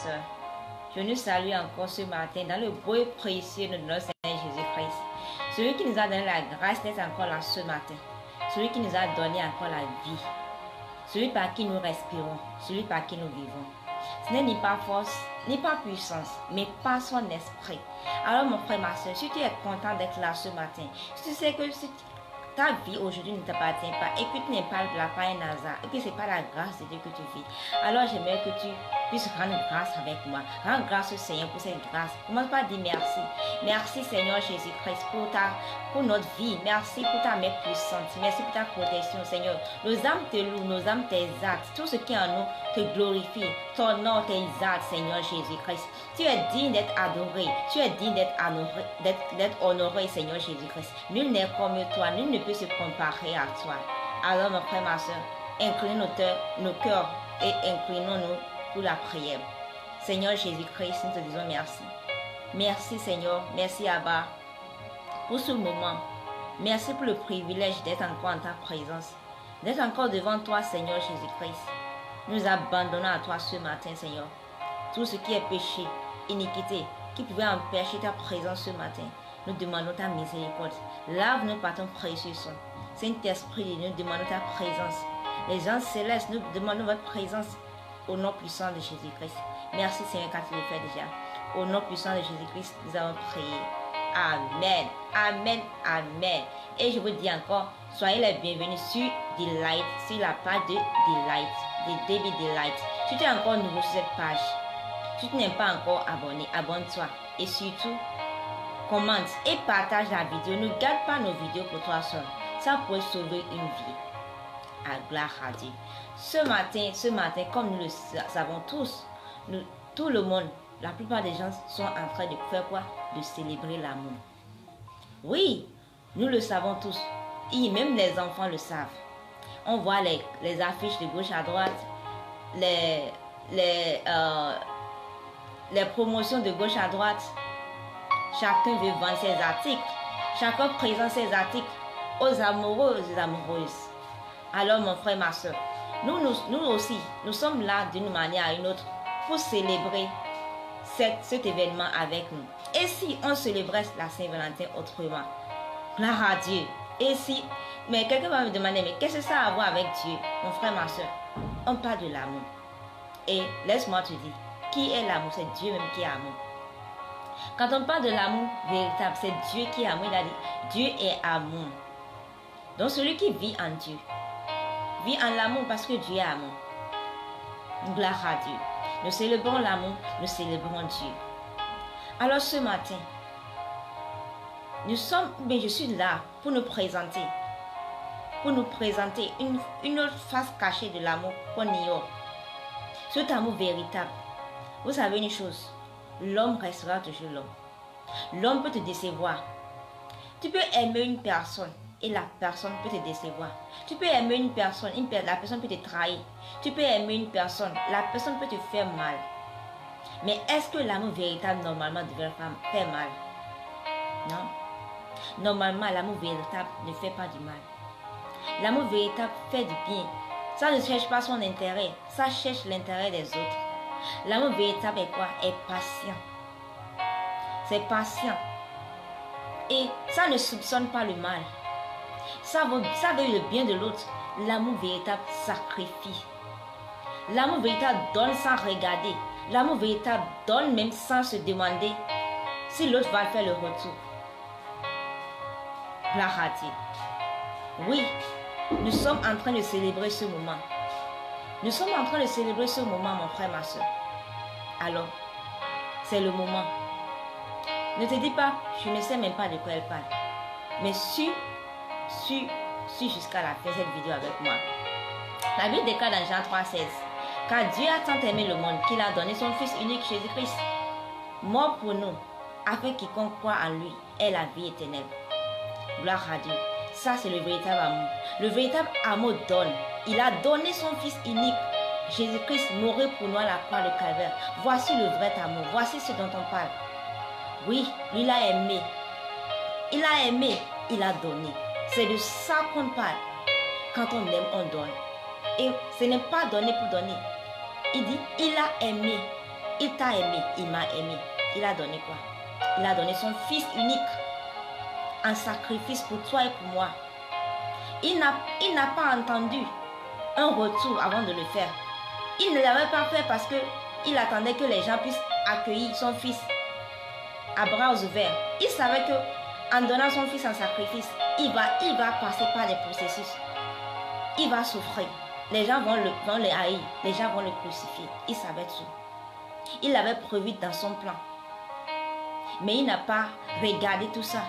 soeurs. Je nous salue encore ce matin dans le beau et précieux de notre Seigneur Jésus-Christ. Celui qui nous a donné la grâce d'être encore là ce matin. Celui qui nous a donné encore la vie. Celui par qui nous respirons. Celui par qui nous vivons. Ce n'est ni par force, ni par puissance, mais par son esprit. Alors mon frère, ma soeur, si tu es content d'être là ce matin, si tu sais que ta vie aujourd'hui ne t'appartient pas et que tu n'es pas là par un hasard et que ce n'est pas la grâce de Dieu que tu vis, alors j'aimerais que tu puisses rendre grâce avec moi. Rends grâce au Seigneur pour cette grâce. Commence par dire merci. Merci Seigneur Jésus-Christ pour notre vie. Merci pour ta main puissante. Merci pour ta protection Seigneur. Nos âmes te louent, nos âmes t'exaltent. Tout ce qui est en nous te glorifie. Ton nom t'exalte Seigneur Jésus-Christ. Tu es digne d'être adoré. Tu es digne d'être honoré Seigneur Jésus-Christ. Nul n'est comme toi. Nul ne peut se comparer à toi. Alors mon frère, ma soeur, inclinons nos cœurs et inclinons-nous pour la prière. Seigneur Jésus-Christ, nous te disons merci. Merci Seigneur, merci Abba pour ce moment. Merci pour le privilège d'être encore en ta présence, d'être encore devant toi Seigneur Jésus-Christ. Nous abandonnons à toi ce matin Seigneur. Tout ce qui est péché, iniquité, qui pouvait empêcher ta présence ce matin, nous demandons ta miséricorde. Lave-nous par ton précieux sang. Saint-Esprit, nous demandons ta présence. Les gens célestes, nous demandons votre présence. Au nom puissant de Jésus-Christ. Merci Seigneur quand tu le fais déjà. Au nom puissant de Jésus-Christ, nous avons prié. Amen. Amen. Amen. Et je vous dis encore, soyez les bienvenus sur Delight, sur la page de Delight, de David Delight. Si tu es encore nouveau sur cette page, si tu n'es pas encore abonné, abonne-toi. Et surtout, commente et partage la vidéo. Ne garde pas nos vidéos pour toi seul. Ça pourrait sauver une vie. À gloire à Dieu. Ce matin, comme nous le savons tous, tout le monde, la plupart des gens sont en train de faire quoi? De célébrer l'amour. Oui, nous le savons tous. Et même les enfants le savent. On voit les affiches de gauche à droite, les promotions de gauche à droite. Chacun veut vendre ses articles. Chacun présente ses articles aux amoureux, aux amoureuses. Alors mon frère, ma soeur, nous aussi, nous sommes là d'une manière à une autre pour célébrer cet événement avec nous. Et si on célébrait la Saint-Valentin autrement? Gloire à Dieu. Et si, mais quelqu'un va me demander, mais qu'est-ce que ça a à voir avec Dieu? Mon frère, ma soeur, on parle de l'amour. Et laisse-moi te dire, qui est l'amour? C'est Dieu même qui est amour. Quand on parle de l'amour véritable, c'est Dieu qui est amour. Il a dit, Dieu est amour. Donc celui qui vit en Dieu, vit en l'amour parce que Dieu est amour. Gloire à Dieu. Nous célébrons l'amour, nous célébrons Dieu. Alors ce matin, je suis là pour nous présenter une autre face cachée de l'amour qu'on ignore. Cet amour véritable. Vous savez une chose, l'homme restera toujours l'homme. L'homme peut te décevoir. Tu peux aimer une personne et la personne peut te décevoir. Tu peux aimer une personne, la personne peut te trahir. Tu peux aimer une personne, la personne peut te faire mal. Mais est-ce que l'amour véritable normalement devrait faire mal? Non. Normalement, l'amour véritable ne fait pas du mal. L'amour véritable fait du bien. Ça ne cherche pas son intérêt, ça cherche l'intérêt des autres. L'amour véritable est quoi? Est patient. C'est patient. Et ça ne soupçonne pas le mal. Ça veut le bien de l'autre. L'amour véritable sacrifie. L'amour véritable donne sans regarder. L'amour véritable donne même sans se demander si l'autre va faire le retour. Gloire à Dieu. Oui, nous sommes en train de célébrer ce moment. Nous sommes en train de célébrer ce moment, mon frère, ma soeur. Alors, c'est le moment. Ne te dis pas, je ne sais même pas de quoi elle parle. Mais suis jusqu'à la fin de cette vidéo avec moi. La Bible déclare dans Jean 3,16. Car Dieu a tant aimé le monde qu'il a donné son Fils unique Jésus-Christ, mort pour nous, afin quiconque croit en lui ait la vie éternelle. Gloire à Dieu. Ça, c'est le véritable amour. Le véritable amour donne. Il a donné son Fils unique. Jésus-Christ mourir pour nous à la croix de Calvaire. Voici le vrai amour. Voici ce dont on parle. Oui, lui il a aimé. Il a aimé, il a donné. C'est de ça qu'on parle. Quand on aime, on donne. Et ce n'est pas donner pour donner. Il dit, il a aimé. Il t'a aimé, il m'a aimé. Il a donné quoi? Il a donné son Fils unique en sacrifice pour toi et pour moi. Il n'a pas entendu un retour avant de le faire. Il ne l'avait pas fait parce qu'il attendait que les gens puissent accueillir son Fils à bras ouverts. Il savait que en donnant son Fils en sacrifice, il va passer par des processus. Il va souffrir. Les gens vont le haïr. Les gens vont le crucifier. Il savait tout. Il l'avait prévu dans son plan. Mais il n'a pas regardé tout ça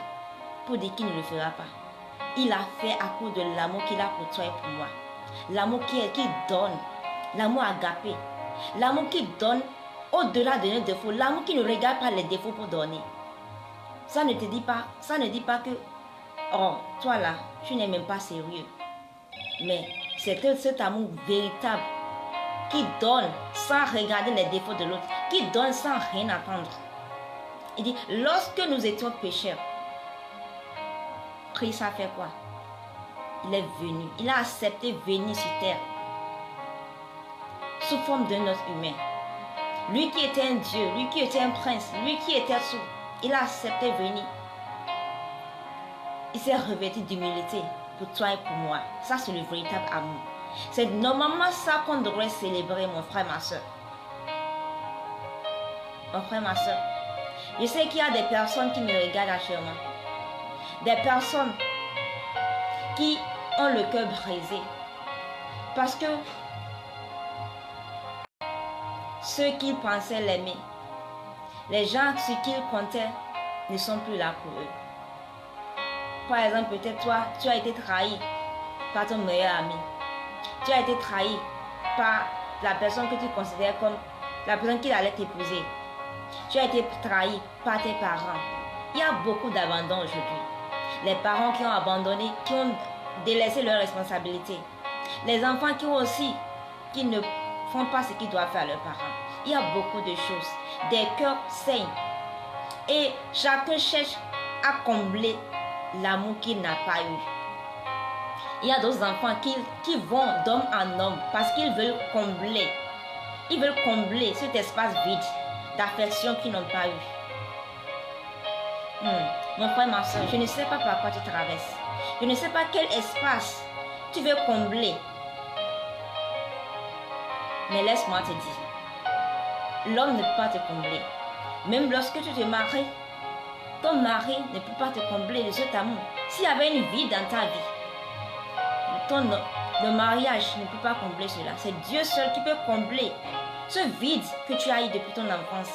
pour dire qu'il ne le fera pas. Il a fait à cause de l'amour qu'il a pour toi et pour moi. L'amour qui donne. L'amour agapé. L'amour qui donne au-delà de nos défauts. L'amour qui ne regarde pas les défauts pour donner. Ça ne dit pas que, oh, toi là, tu n'es même pas sérieux. Mais c'est cet amour véritable qui donne sans regarder les défauts de l'autre, qui donne sans rien attendre. Il dit, lorsque nous étions pécheurs, Christ a fait quoi? Il est venu, il a accepté venir sur terre sous forme d'un être humain. Lui qui était un Dieu, lui qui était un prince, lui qui était tout, il a accepté venir. Il s'est revêtu d'humilité pour toi et pour moi. Ça, c'est le véritable amour. C'est normalement ça qu'on devrait célébrer, mon frère, ma soeur. Mon frère, ma soeur. Je sais qu'il y a des personnes qui me regardent actuellement. Des personnes qui ont le cœur brisé. Parce que ceux qui pensaient l'aimer, les gens sur qui ils comptaient ne sont plus là pour eux. Par exemple, peut-être toi, tu as été trahi par ton meilleur ami. Tu as été trahi par la personne que tu considères comme la personne qui allait t'épouser. Tu as été trahi par tes parents. Il y a beaucoup d'abandon aujourd'hui. Les parents qui ont abandonné, qui ont délaissé leurs responsabilités. Les enfants qui ne font pas ce qu'ils doivent faire à leurs parents. Il y a beaucoup de choses. Des cœurs saignent. Et chacun cherche à combler l'amour qu'il n'a pas eu. Il y a d'autres enfants qui vont d'homme en homme parce qu'ils veulent combler. Ils veulent combler cet espace vide d'affection qu'ils n'ont pas eu. Mon frère, ma soeur, je ne sais pas par quoi tu traverses. Je ne sais pas quel espace tu veux combler. Mais laisse-moi te dire, l'homme ne peut pas te combler. Même lorsque tu te maries, ton mari ne peut pas te combler de cet amour. S'il y avait une vie dans ta vie, le mariage ne peut pas combler cela. C'est Dieu seul qui peut combler ce vide que tu as eu depuis ton enfance.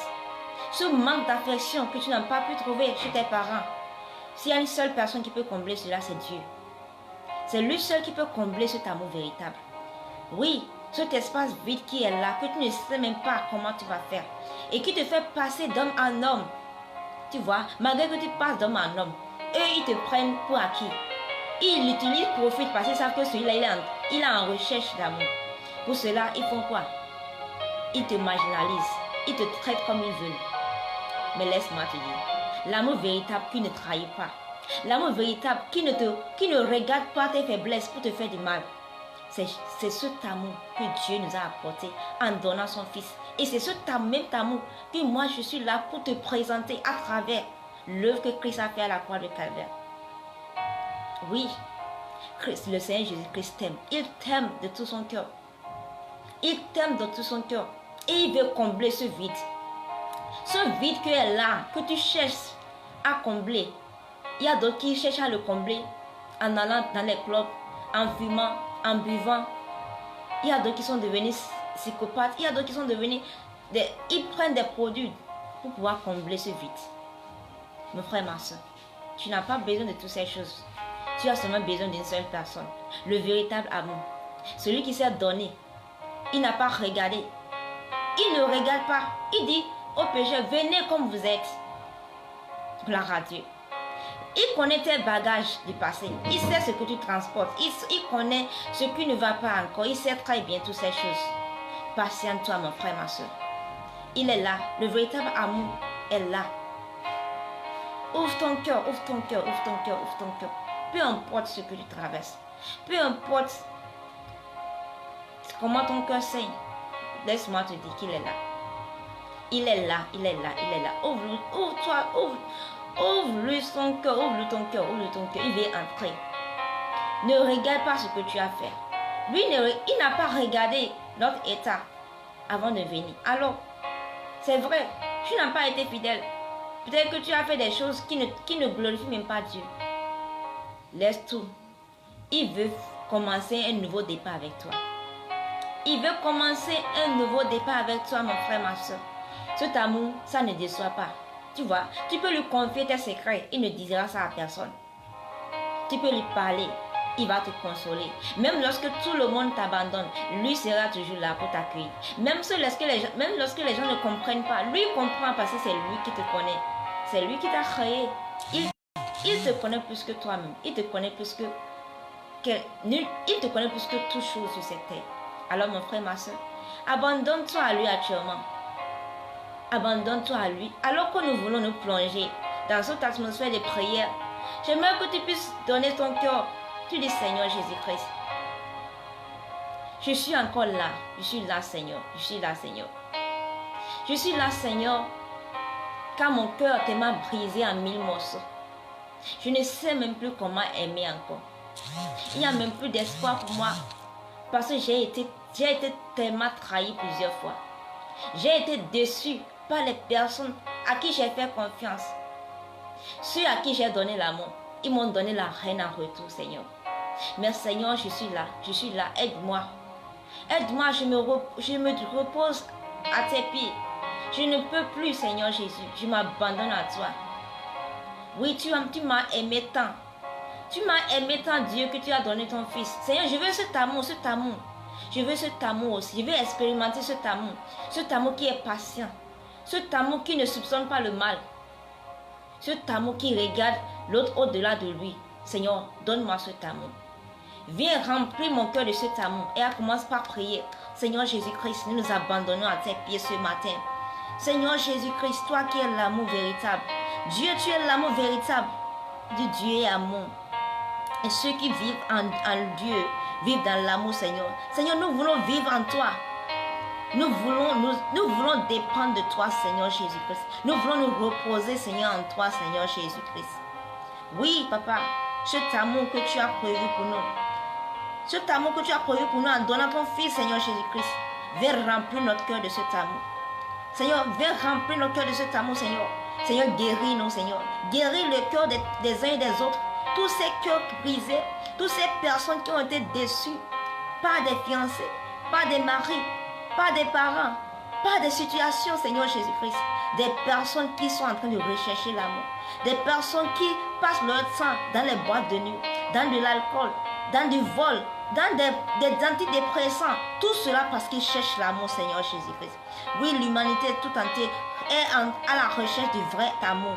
Ce manque d'affection que tu n'as pas pu trouver chez tes parents. S'il y a une seule personne qui peut combler cela, c'est Dieu. C'est lui seul qui peut combler cet amour véritable. Oui, cet espace vide qui est là, que tu ne sais même pas comment tu vas faire. Et qui te fait passer d'homme en homme. Tu vois, malgré que tu passes d'homme en homme, eux, ils te prennent pour acquis. Ils l'utilisent, profitent parce qu'ils savent que celui-là, il est en recherche d'amour. Pour cela, ils font quoi? Ils te marginalisent. Ils te traitent comme ils veulent. Mais laisse-moi te dire, l'amour véritable qui ne trahit pas. L'amour véritable qui ne regarde pas tes faiblesses pour te faire du mal. C'est cet amour que Dieu nous a apporté en donnant son Fils. Et c'est ce même amour que moi je suis là pour te présenter à travers l'œuvre que Christ a fait à la croix de Calvaire. Oui, Christ, le Seigneur Jésus-Christ t'aime. Il t'aime de tout son cœur. Il t'aime de tout son cœur. Et il veut combler ce vide. Ce vide qui est là, que tu cherches à combler. Il y a d'autres qui cherchent à le combler en allant dans les clubs, en fumant, en buvant. Il y a d'autres qui sont devenus psychopathes. Il y a d'autres qui sont devenus... Ils prennent des produits pour pouvoir combler ce vide. Mon frère, ma soeur, tu n'as pas besoin de toutes ces choses. Tu as seulement besoin d'une seule personne. Le véritable amour. Celui qui s'est donné. Il n'a pas regardé. Il ne regarde pas. Il dit aux pécheurs, venez comme vous êtes. Gloire à Dieu. Il connaît tes bagages du passé. Il sait ce que tu transportes. Il connaît ce qui ne va pas encore. Il sait très bien toutes ces choses. Patiente-toi, mon frère, ma soeur. Il est là. Le véritable amour est là. Ouvre ton cœur, ouvre ton cœur, ouvre ton cœur, ouvre ton cœur. Peu importe ce que tu traverses. Peu importe comment ton cœur saigne. Laisse-moi te dire qu'il est là. Il est là, il est là, il est là. Ouvre-toi, ouvre-lui son cœur, ouvre-lui ton cœur, ouvre-lui ton cœur. Il va entrer. Ne regarde pas ce que tu as fait. Lui, il n'a pas regardé notre état avant de venir. Alors, c'est vrai, tu n'as pas été fidèle. Peut-être que tu as fait des choses qui ne glorifient même pas Dieu. Laisse tout. Il veut commencer un nouveau départ avec toi. Il veut commencer un nouveau départ avec toi, mon frère, ma soeur. Cet amour, ça ne déçoit pas. Tu vois, tu peux lui confier tes secrets. Il ne dira ça à personne. Tu peux lui parler. Il va te consoler. Même lorsque tout le monde t'abandonne, lui sera toujours là pour t'accueillir. Même lorsque les gens ne comprennent pas, lui comprend parce que c'est lui qui te connaît. C'est lui qui t'a créé. Il te connaît plus que toi-même. Il te connaît plus que toute chose sur cette terre. Alors mon frère, ma soeur, abandonne-toi à lui actuellement. Abandonne-toi à lui. Alors que nous voulons nous plonger dans cette atmosphère de prière, j'aimerais que tu puisses donner ton cœur. Tu dis, Seigneur Jésus-Christ, je suis encore là. Je suis là, Seigneur. Je suis là, Seigneur. Je suis là, Seigneur, car mon cœur tellement brisé en 1000 morceaux. Je ne sais même plus comment aimer encore. Il n'y a même plus d'espoir pour moi. Parce que j'ai été tellement trahi plusieurs fois. J'ai été déçu par les personnes à qui j'ai fait confiance. Ceux à qui j'ai donné l'amour, ils m'ont donné la haine en retour, Seigneur. Mais Seigneur, je suis là, aide-moi. Aide-moi, je me repose à tes pieds. Je ne peux plus, Seigneur Jésus, je m'abandonne à toi. Oui, tu m'as aimé tant. Tu m'as aimé tant, Dieu, que tu as donné ton Fils. Seigneur, je veux cet amour. Je veux cet amour aussi. Je veux expérimenter cet amour qui est patient. Cet amour qui ne soupçonne pas le mal. Cet amour qui regarde l'autre au-delà de lui. Seigneur, donne-moi cet amour. Viens remplir mon cœur de cet amour. Et commence par prier. Seigneur Jésus-Christ, nous nous abandonnons à tes pieds ce matin. Seigneur Jésus-Christ, toi qui es l'amour véritable. Dieu, tu es l'amour véritable. Dieu est amour. Et ceux qui vivent en Dieu vivent dans l'amour, Seigneur. Seigneur, nous voulons vivre en toi. Nous voulons dépendre de toi, Seigneur Jésus-Christ. Nous voulons nous reposer, Seigneur, en toi, Seigneur Jésus-Christ. Oui, Papa, cet amour que tu as prévu pour nous. Cet amour que tu as prévu pour nous en donnant ton Fils, Seigneur Jésus-Christ. Viens remplir notre cœur de cet amour. Seigneur, viens remplir notre cœur de cet amour, Seigneur. Seigneur, guéris-nous, Seigneur. Guéris le cœur des uns et des autres. Tous ces cœurs brisés, toutes ces personnes qui ont été déçues par des fiancés, par des maris, par des parents, par des situations, Seigneur Jésus-Christ. Des personnes qui sont en train de rechercher l'amour. Des personnes qui passent leur temps dans les boîtes de nuit, dans de l'alcool, dans du vol, dans des antidépressants. Tout cela parce qu'ils cherchent l'amour, Seigneur Jésus-Christ. Oui, l'humanité tout entière est à la recherche du vrai amour.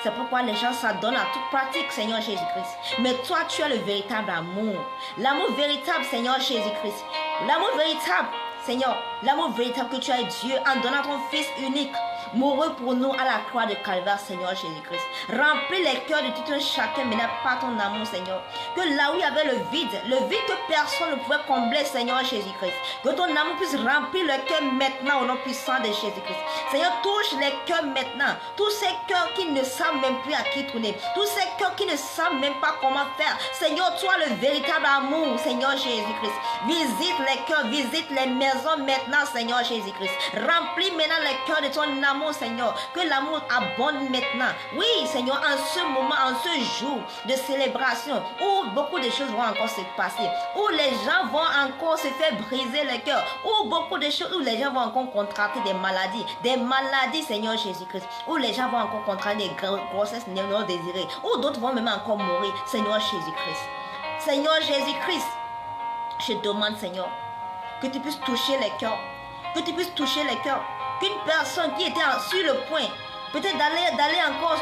C'est pourquoi les gens s'adonnent à toute pratique, Seigneur Jésus-Christ. Mais toi, tu as le véritable amour. L'amour véritable, Seigneur Jésus-Christ. L'amour véritable, Seigneur. L'amour véritable que tu as, Dieu, en donnant ton Fils unique, mourut pour nous à la croix de Calvaire, Seigneur Jésus-Christ. Remplis les cœurs de tout un chacun, mais n'a pas ton amour, Seigneur. Que là où il y avait le vide que personne ne pouvait combler, Seigneur Jésus-Christ. Que ton amour puisse remplir le cœur maintenant au nom puissant de Jésus-Christ. Seigneur, touche les cœurs maintenant. Tous ces cœurs qui ne savent même plus à qui tourner. Tous ces cœurs qui ne savent même pas comment faire. Seigneur, toi le véritable amour, Seigneur Jésus-Christ. Visite les cœurs, visite les maisons maintenant, Seigneur Jésus-Christ. Remplis maintenant les cœurs de ton amour, Seigneur. Que l'amour abonde maintenant. Oui, Seigneur, en ce moment, en ce jour de célébration, où beaucoup de choses vont encore se passer, où les gens vont encore se faire briser le cœur, où beaucoup de choses, où les gens vont encore contracter des maladies, Seigneur Jésus-Christ, où les gens vont encore contracter des grossesses non désirées, où d'autres vont même encore mourir, Seigneur Jésus-Christ. Seigneur Jésus-Christ, je demande, Seigneur, que tu puisses toucher les cœurs, que tu puisses toucher les cœurs, qu'une personne qui était sur le point, peut-être d'aller encore,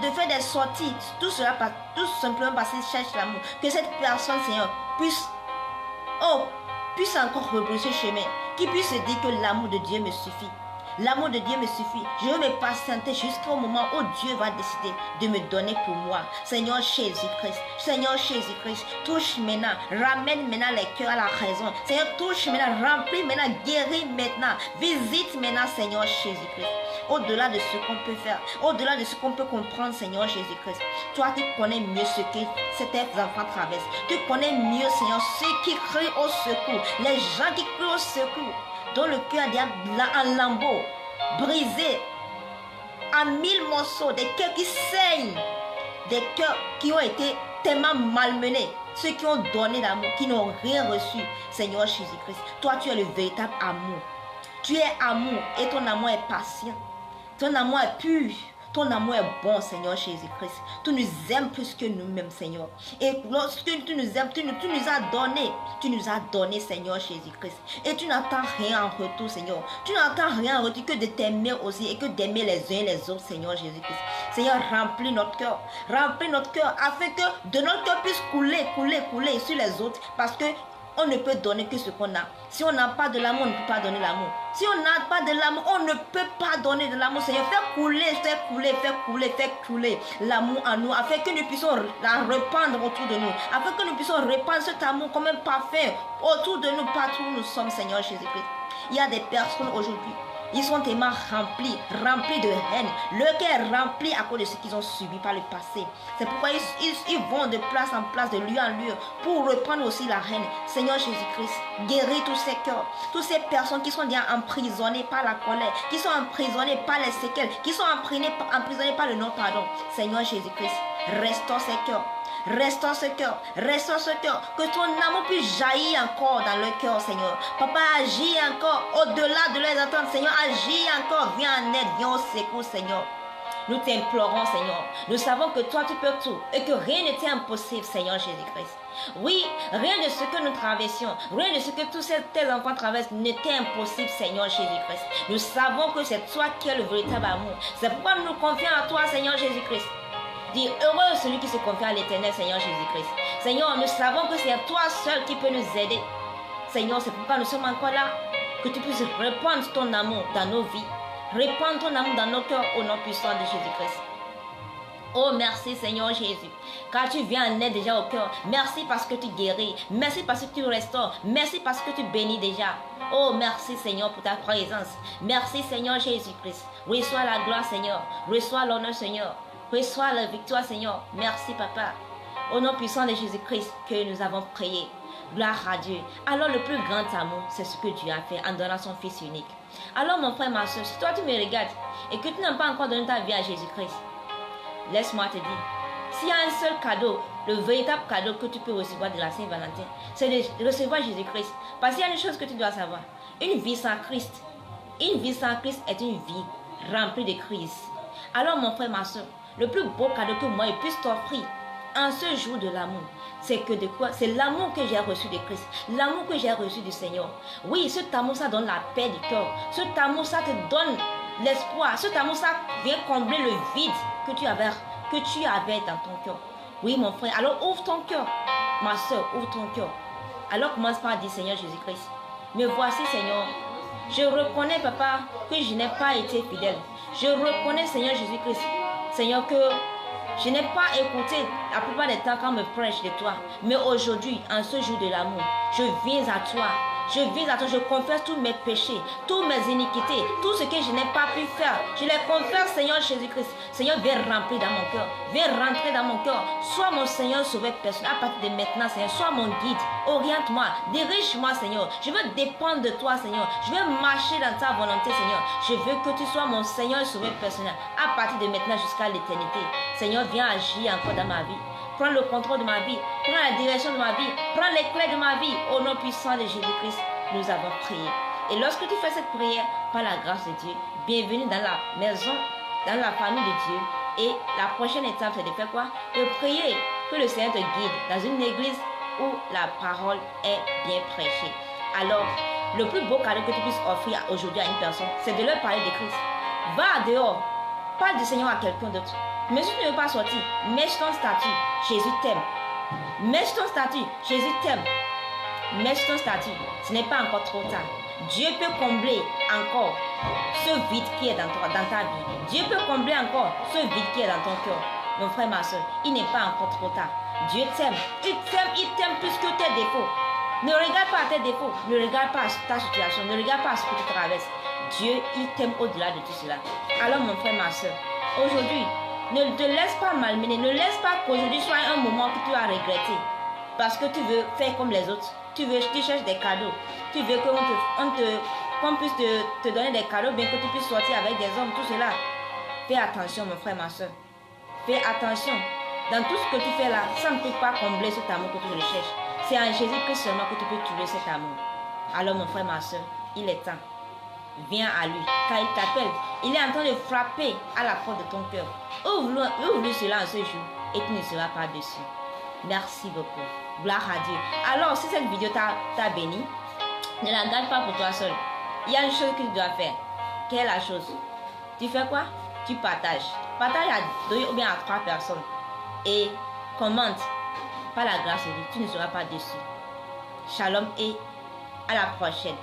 de faire des sorties, tout simplement parce qu'il cherche l'amour, que cette personne, Seigneur, puisse encore rebrousser chemin, qu'il puisse se dire que l'amour de Dieu me suffit, L'amour de Dieu me suffit. Je veux me patienter jusqu'au moment où Dieu va décider de me donner pour moi. Seigneur Jésus-Christ, Seigneur Jésus-Christ, touche maintenant, ramène maintenant les cœurs à la raison. Seigneur, touche maintenant, remplis maintenant, guéris maintenant, visite maintenant, Seigneur Jésus-Christ. Au-delà de ce qu'on peut faire, au-delà de ce qu'on peut comprendre, Seigneur Jésus-Christ, toi tu connais mieux ce que ces enfants traversent. Tu connais mieux, Seigneur, ceux qui crient au secours, les gens qui crient au secours, dont le cœur est en lambeaux, brisé, en 1000 morceaux, des cœurs qui saignent, des cœurs qui ont été tellement malmenés, ceux qui ont donné l'amour, qui n'ont rien reçu. Seigneur Jésus-Christ, toi tu es le véritable amour. Tu es amour et ton amour est patient. Ton amour est pur. Ton amour est bon, Seigneur Jésus-Christ. Tu nous aimes plus que nous-mêmes, Seigneur. Et lorsque tu nous aimes, tu nous as donné, Seigneur Jésus-Christ. Et tu n'attends rien en retour, Seigneur. Tu n'attends rien en retour que de t'aimer aussi et que d'aimer les uns et les autres, Seigneur Jésus-Christ. Seigneur, remplis notre cœur afin que de notre cœur puisse couler sur les autres, parce que on ne peut donner que ce qu'on a. Si on n'a pas de l'amour, on ne peut pas donner l'amour. Si on n'a pas de l'amour, on ne peut pas donner de l'amour. Seigneur, fais couler l'amour en nous, afin que nous puissions la répandre autour de nous, afin que nous puissions répandre cet amour comme un parfum autour de nous, partout où nous sommes, Seigneur Jésus-Christ. Il y a des personnes aujourd'hui, ils sont tellement remplis de haine. Leur cœur est rempli à cause de ce qu'ils ont subi par le passé. C'est pourquoi ils vont de place en place, de lieu en lieu, pour reprendre aussi la haine. Seigneur Jésus-Christ, guéris tous ces cœurs, toutes ces personnes qui sont déjà emprisonnées par la colère, qui sont emprisonnées par les séquelles, qui sont emprisonnées par le non-pardon. Seigneur Jésus-Christ, restaure ces cœurs. Restaure ce cœur, que ton amour puisse jaillir encore dans le cœur, Seigneur. Papa, agis encore au-delà de leurs attentes, Seigneur. Agis encore, viens en aide, viens au secours, Seigneur. Nous t'implorons, Seigneur. Nous savons que toi, tu peux tout et que rien n'est impossible, Seigneur Jésus-Christ. Oui, rien de ce que nous traversions, rien de ce que tous tes enfants traversent n'était impossible, Seigneur Jésus-Christ. Nous savons que c'est toi qui es le véritable amour. C'est pourquoi nous nous confions à toi, Seigneur Jésus-Christ. Dis, heureux celui qui se confie à l'éternel, Seigneur Jésus-Christ. Seigneur, nous savons que c'est toi seul qui peux nous aider. Seigneur, c'est pourquoi nous sommes encore là. Que tu puisses répandre ton amour dans nos vies. Répandre ton amour dans nos cœurs au nom puissant de Jésus-Christ. Oh, merci Seigneur Jésus, car tu viens en aide déjà au cœur. Merci parce que tu guéris. Merci parce que tu restaures. Merci parce que tu bénis déjà. Oh, merci Seigneur pour ta présence. Merci Seigneur Jésus-Christ. Reçois la gloire Seigneur. Reçois l'honneur Seigneur. Reçois la victoire, Seigneur. Merci, Papa. Au nom puissant de Jésus-Christ que nous avons prié. Gloire à Dieu. Alors, le plus grand amour, c'est ce que Dieu a fait en donnant son Fils unique. Alors, mon frère, ma soeur, si toi, tu me regardes et que tu n'as pas encore donné ta vie à Jésus-Christ, laisse-moi te dire, s'il y a un seul cadeau, le véritable cadeau que tu peux recevoir de la Saint-Valentin, c'est de recevoir Jésus-Christ. Parce qu'il y a une chose que tu dois savoir. Une vie sans Christ est une vie remplie de crises. Alors, mon frère, ma soeur, le plus beau cadeau que moi je puisse t'offrir en ce jour de l'amour, c'est que de quoi? C'est l'amour que j'ai reçu de Christ, l'amour que j'ai reçu du Seigneur. Oui, cet amour, ça donne la paix du cœur. Cet amour, ça te donne l'espoir. Cet amour, ça vient combler le vide que tu avais dans ton cœur. Oui, mon frère, alors ouvre ton cœur. Ma soeur, ouvre ton cœur. Alors commence par dire, Seigneur Jésus-Christ, me voici, Seigneur. Je reconnais, Papa, que je n'ai pas été fidèle. Je reconnais, Seigneur Jésus-Christ, Seigneur, que je n'ai pas écouté la plupart des temps quand on me prêche de toi. Mais aujourd'hui, en ce jour de l'amour, je viens à toi. Je confesse tous mes péchés, toutes mes iniquités, tout ce que je n'ai pas pu faire. Je les confesse, Seigneur Jésus-Christ. Seigneur, viens remplir dans mon cœur. Viens rentrer dans mon cœur. Sois mon Seigneur sauveur personnel. À partir de maintenant, Seigneur, sois mon guide. Oriente-moi, dirige-moi, Seigneur. Je veux dépendre de toi, Seigneur. Je veux marcher dans ta volonté, Seigneur. Je veux que tu sois mon Seigneur sauveur personnel. À partir de maintenant jusqu'à l'éternité. Seigneur, viens agir encore dans ma vie. Prends le contrôle de ma vie, prends la direction de ma vie, prends les clés de ma vie. Au nom puissant de Jésus-Christ, nous avons prié. Et lorsque tu fais cette prière, par la grâce de Dieu, bienvenue dans la maison, dans la famille de Dieu. Et la prochaine étape, c'est de faire quoi? De prier que le Seigneur te guide dans une église où la parole est bien prêchée. Alors, le plus beau cadeau que tu puisses offrir aujourd'hui à une personne, c'est de leur parler de Christ. Va dehors, parle du Seigneur à quelqu'un d'autre. Mais si tu ne veux pas sortir, mets ton statut, Jésus t'aime. Mets ton statut, Jésus t'aime. Mets ton statut, ce n'est pas encore trop tard. Dieu peut combler encore ce vide qui est dans ta vie. Dieu peut combler encore ce vide qui est dans ton cœur. Mon frère, ma soeur, il n'est pas encore trop tard. Dieu t'aime. Il t'aime plus que tes défauts. Ne regarde pas tes défauts. Ne regarde pas ta situation. Ne regarde pas ce que tu traverses. Dieu, il t'aime au-delà de tout cela. Alors, mon frère, ma soeur, aujourd'hui, ne te laisse pas malmener. Ne laisse pas qu'aujourd'hui soit un moment que tu vas regretter. Parce que tu veux faire comme les autres. Tu cherches des cadeaux. Tu veux qu'on puisse te donner des cadeaux, bien que tu puisses sortir avec des hommes, tout cela. Fais attention, mon frère, ma soeur. Fais attention. Dans tout ce que tu fais là, ça ne peut pas combler cet amour que tu recherches. C'est en Jésus-Christ seulement que tu peux trouver cet amour. Alors, mon frère, ma soeur, il est temps. Viens à lui, car il t'appelle. Il est en train de frapper à la porte de ton cœur. Ouvre-lui cela en ce jour et tu ne seras pas déçu. Merci beaucoup. Gloire à Dieu. Alors, si cette vidéo t'a béni, ne la garde pas pour toi seul. Il y a une chose que tu dois faire. Quelle est la chose? Tu fais quoi? Tu partages. Partage à 2 ou bien à 3 personnes. Et commente. Par la grâce de Dieu, tu ne seras pas déçu. Shalom et à la prochaine.